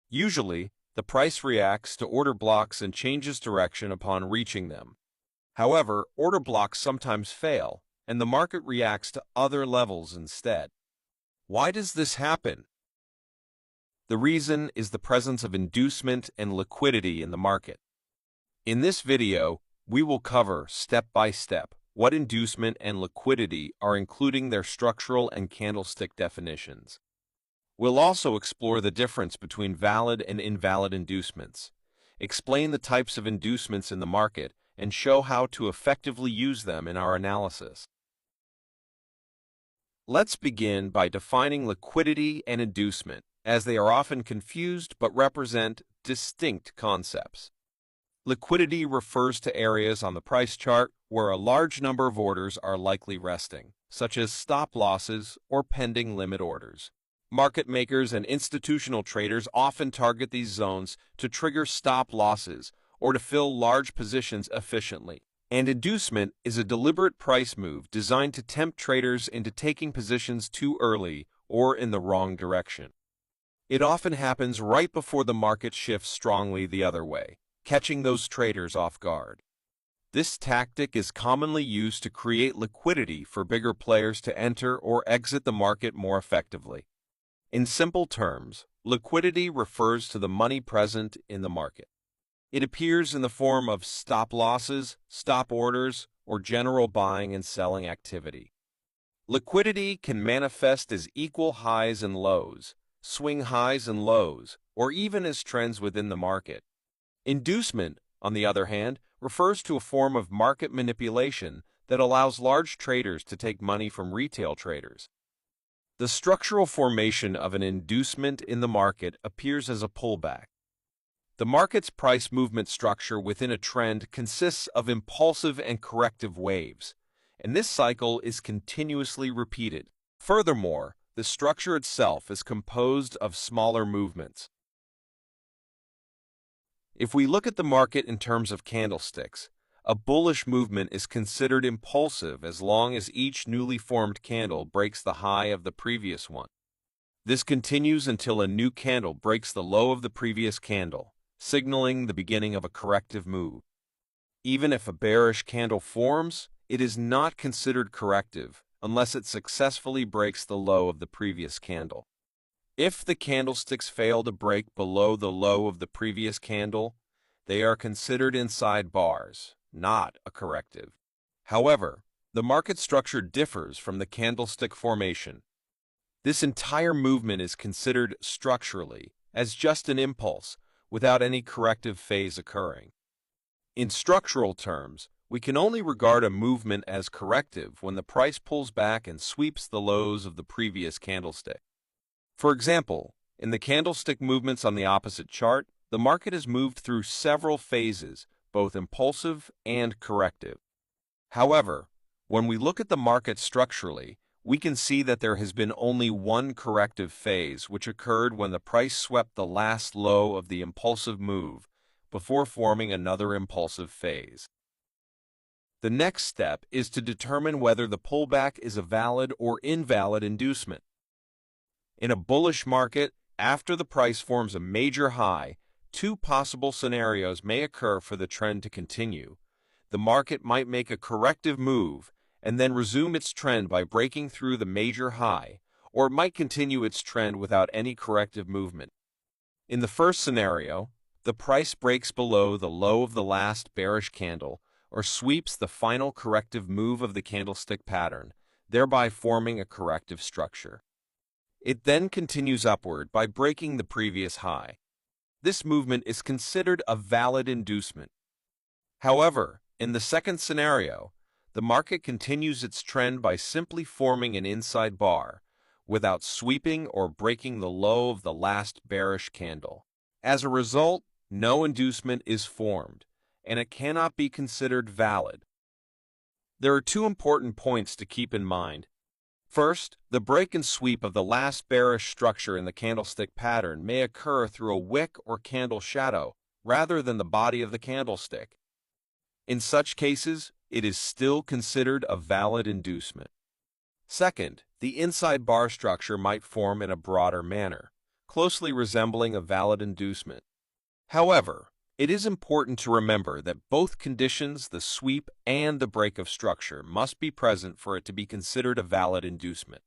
Usually, the price reacts to order blocks and changes direction upon reaching them. However, order blocks sometimes fail, and the market reacts to other levels instead. Why does this happen? The reason is the presence of inducement and liquidity in the market. In this video, we will cover step by step what inducement and liquidity are, including their structural and candlestick definitions. We'll also explore the difference between valid and invalid inducements, explain the types of inducements in the market, and show how to effectively use them in our analysis. Let's begin by defining liquidity and inducement, as they are often confused but represent distinct concepts. Liquidity refers to areas on the price chart where a large number of orders are likely resting, such as stop losses or pending limit orders. Market makers and institutional traders often target these zones to trigger stop losses or to fill large positions efficiently. And inducement is a deliberate price move designed to tempt traders into taking positions too early or in the wrong direction. It often happens right before the market shifts strongly the other way, catching those traders off guard. This tactic is commonly used to create liquidity for bigger players to enter or exit the market more effectively. In simple terms, liquidity refers to the money present in the market. It appears in the form of stop losses, stop orders, or general buying and selling activity. Liquidity can manifest as equal highs and lows, swing highs and lows, or even as trends within the market. Inducement, on the other hand, refers to a form of market manipulation that allows large traders to take money from retail traders. The structural formation of an inducement in the market appears as a pullback. The market's price movement structure within a trend consists of impulsive and corrective waves, and this cycle is continuously repeated. Furthermore, the structure itself is composed of smaller movements. If we look at the market in terms of candlesticks, a bullish movement is considered impulsive as long as each newly formed candle breaks the high of the previous one. This continues until a new candle breaks the low of the previous candle, signaling the beginning of a corrective move. Even if a bearish candle forms, it is not considered corrective unless it successfully breaks the low of the previous candle. If the candlesticks fail to break below the low of the previous candle, they are considered inside bars, not a corrective. However, the market structure differs from the candlestick formation. This entire movement is considered structurally as just an impulse, without any corrective phase occurring. In structural terms, we can only regard a movement as corrective when the price pulls back and sweeps the lows of the previous candlestick. For example, in the candlestick movements on the opposite chart, the market has moved through several phases, both impulsive and corrective. However, when we look at the market structurally, we can see that there has been only one corrective phase, which occurred when the price swept the last low of the impulsive move before forming another impulsive phase. The next step is to determine whether the pullback is a valid or invalid inducement. In a bullish market, after the price forms a major high, two possible scenarios may occur for the trend to continue. The market might make a corrective move and then resume its trend by breaking through the major high, or it might continue its trend without any corrective movement. In the first scenario, the price breaks below the low of the last bearish candle or sweeps the final corrective move of the candlestick pattern, thereby forming a corrective structure. It then continues upward by breaking the previous high. This movement is considered a valid inducement. However, in the second scenario, the market continues its trend by simply forming an inside bar, without sweeping or breaking the low of the last bearish candle. As a result, no inducement is formed, and it cannot be considered valid. There are two important points to keep in mind. First, the break and sweep of the last bearish structure in the candlestick pattern may occur through a wick or candle shadow, rather than the body of the candlestick. In such cases, it is still considered a valid inducement. Second, the inside bar structure might form in a broader manner, closely resembling a valid inducement. However, it is important to remember that both conditions, the sweep and the break of structure, must be present for it to be considered a valid inducement.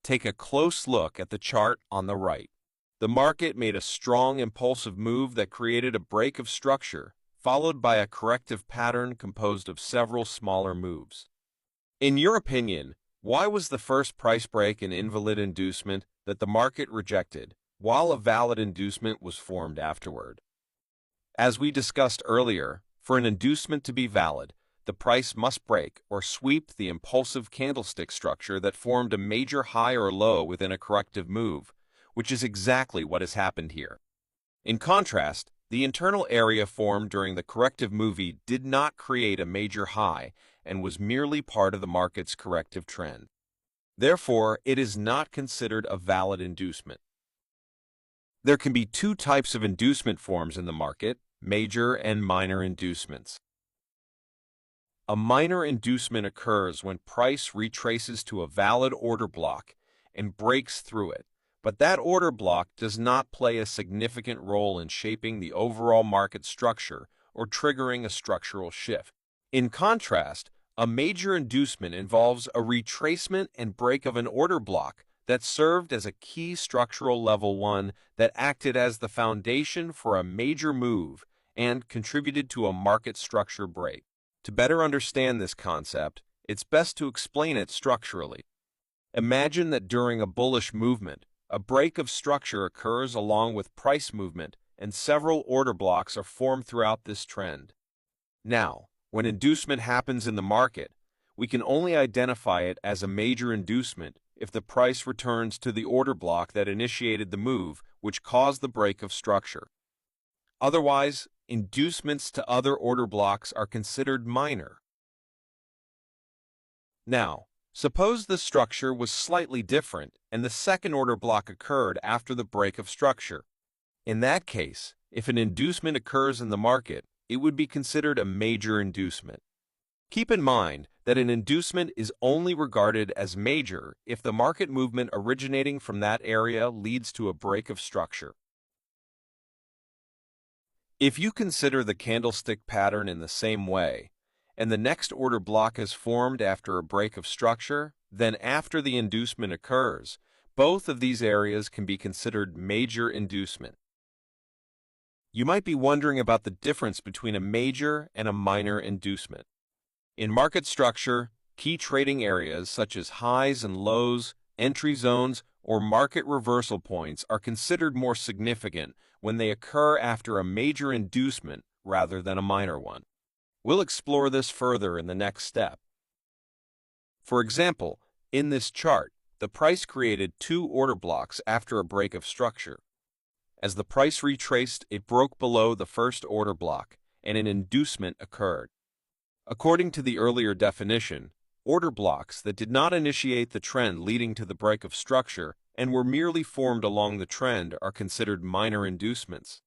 Take a close look at the chart on the right. The market made a strong impulsive move that created a break of structure, followed by a corrective pattern composed of several smaller moves. In your opinion, why was the first price break an invalid inducement that the market rejected, while a valid inducement was formed afterward? As we discussed earlier, for an inducement to be valid, the price must break or sweep the impulsive candlestick structure that formed a major high or low within a corrective move, which is exactly what has happened here. In contrast, the internal area formed during the corrective move did not create a major high and was merely part of the market's corrective trend. Therefore, it is not considered a valid inducement. There can be two types of inducement forms in the market: major and minor inducements. A minor inducement occurs when price retraces to a valid order block and breaks through it, but that order block does not play a significant role in shaping the overall market structure or triggering a structural shift. In contrast, a major inducement involves a retracement and break of an order block that served as a key structural level 1 that acted as the foundation for a major move and contributed to a market structure break. To better understand this concept, it's best to explain it structurally. Imagine that during a bullish movement, a break of structure occurs along with price movement, and several order blocks are formed throughout this trend. Now, when inducement happens in the market, we can only identify it as a major inducement if the price returns to the order block that initiated the move, which caused the break of structure. Otherwise, inducements to other order blocks are considered minor. Now, suppose the structure was slightly different and the second order block occurred after the break of structure. In that case, if an inducement occurs in the market, it would be considered a major inducement. Keep in mind that an inducement is only regarded as major if the market movement originating from that area leads to a break of structure. If you consider the candlestick pattern in the same way, and the next order block is formed after a break of structure, then after the inducement occurs, both of these areas can be considered major inducement. You might be wondering about the difference between a major and a minor inducement. In market structure, key trading areas such as highs and lows, entry zones, or market reversal points are considered more significant when they occur after a major inducement rather than a minor one. We'll explore this further in the next step. For example, in this chart, the price created two order blocks after a break of structure. As the price retraced, it broke below the first order block, and an inducement occurred. According to the earlier definition, order blocks that did not initiate the trend leading to the break of structure and were merely formed along the trend are considered minor inducements.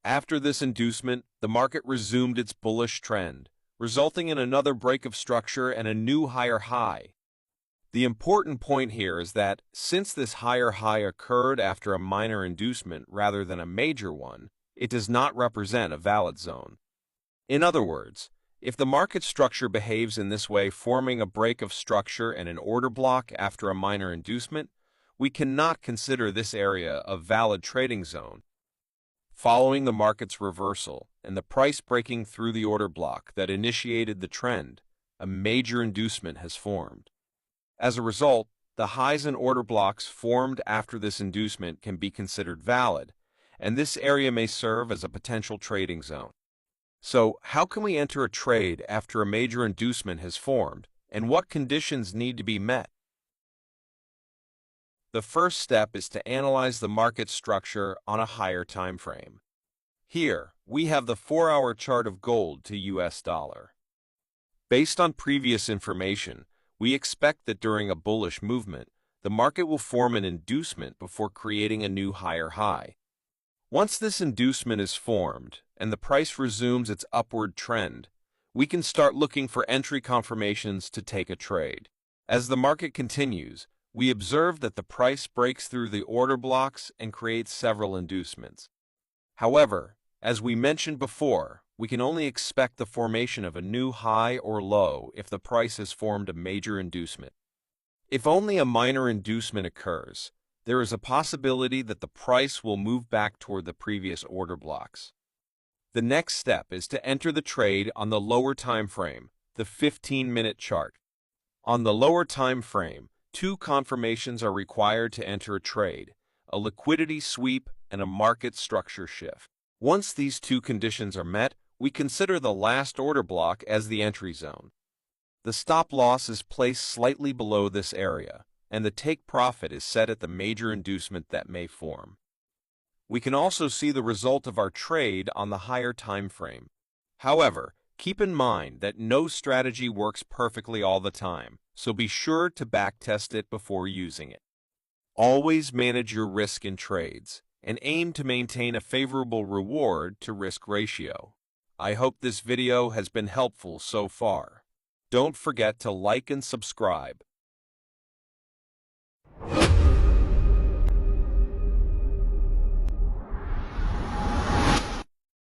After this inducement, the market resumed its bullish trend, resulting in another break of structure and a new higher high. The important point here is that, since this higher high occurred after a minor inducement rather than a major one, it does not represent a valid zone. In other words, if the market structure behaves in this way, forming a break of structure and an order block after a minor inducement, we cannot consider this area a valid trading zone. Following the market's reversal and the price breaking through the order block that initiated the trend, a major inducement has formed. As a result, the highs and order blocks formed after this inducement can be considered valid, and this area may serve as a potential trading zone. So, how can we enter a trade after a major inducement has formed, and what conditions need to be met? The first step is to analyze the market structure on a higher time frame. Here, we have the 4-hour chart of gold to US dollar. Based on previous information, we expect that during a bullish movement, the market will form an inducement before creating a new higher high. Once this inducement is formed and the price resumes its upward trend, we can start looking for entry confirmations to take a trade. As the market continues, we observe that the price breaks through the order blocks and creates several inducements. However, as we mentioned before, we can only expect the formation of a new high or low if the price has formed a major inducement. If only a minor inducement occurs, there is a possibility that the price will move back toward the previous order blocks. The next step is to enter the trade on the lower time frame, the 15-minute chart. On the lower time frame, two confirmations are required to enter a trade: a liquidity sweep and a market structure shift. Once these two conditions are met, we consider the last order block as the entry zone. The stop loss is placed slightly below this area, and the take profit is set at the major inducement that may form. We can also see the result of our trade on the higher time frame. However, keep in mind that no strategy works perfectly all the time, so be sure to backtest it before using it. Always manage your risk in trades, and aim to maintain a favorable reward to risk ratio. I hope this video has been helpful so far. Don't forget to like and subscribe.